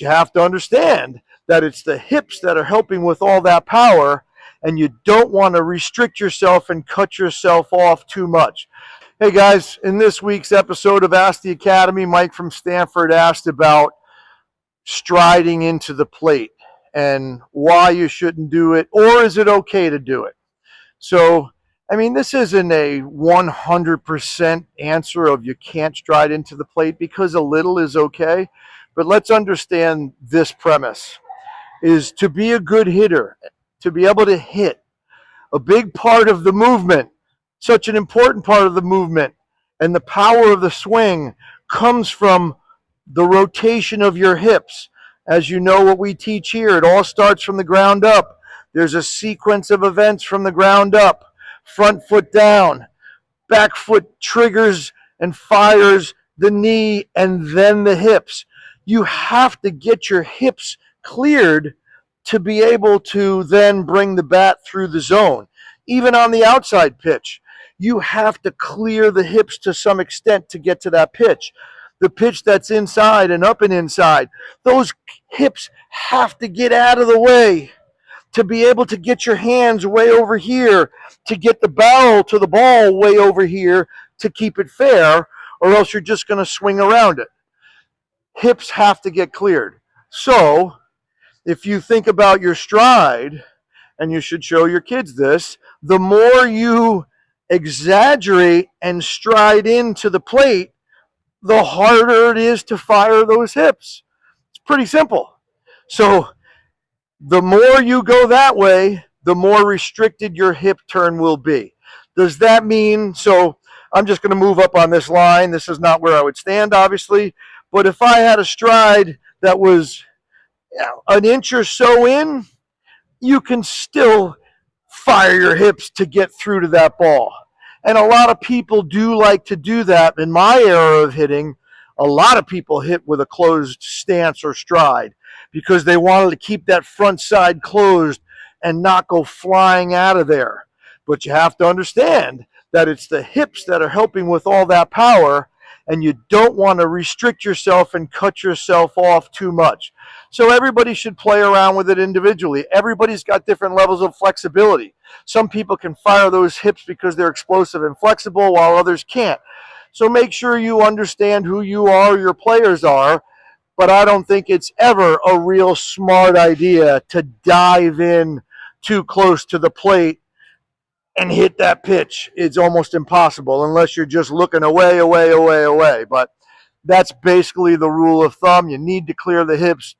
You have to understand that it's the hips that are helping with all that power, and you don't want to restrict yourself and cut yourself off too much. Hey guys, in this week's episode of Ask the Academy, Mike from Stanford asked about striding into the plate and why you shouldn't do it, or is it okay to do it? So, this isn't a 100% answer of you can't stride into the plate, because a little is okay. But let's understand this premise is to be a good hitter, to be able to hit, a big part of the movement, such an important part of the movement, and the power of the swing comes from the rotation of your hips. As you know, what we teach here, it all starts from the ground up. There's a sequence of events from the ground up. Front foot down, back foot triggers and fires the knee and then the hips. You have to get your hips cleared to be able to then bring the bat through the zone. Even on the outside pitch, you have to clear the hips to some extent to get to that pitch. The pitch that's inside and up and inside, those hips have to get out of the way to be able to get your hands way over here, to get the barrel to the ball way over here to keep it fair, or else you're just going to swing around it. Hips have to get cleared. So if you think about your stride, and you should show your kids this, the more you exaggerate and stride into the plate, the harder it is to fire those hips. It's pretty simple. So the more you go that way, the more restricted your hip turn will be. Does that mean, so I'm just going to move up on this line. This is not where I would stand, obviously. But if I had a stride that was an inch or so in, you can still fire your hips to get through to that ball. And a lot of people do like to do that. In my era of hitting, a lot of people hit with a closed stance or stride because they wanted to keep that front side closed and not go flying out of there. But you have to understand that it's the hips that are helping with all that power, and you don't want to restrict yourself and cut yourself off too much. So everybody should play around with it individually. Everybody's got different levels of flexibility. Some people can fire those hips because they're explosive and flexible, while others can't. So make sure you understand who you are, your players are, but I don't think it's ever a real smart idea to dive in too close to the plate and hit that pitch. It's almost impossible unless you're just looking away. But that's basically the rule of thumb. You need to clear the hips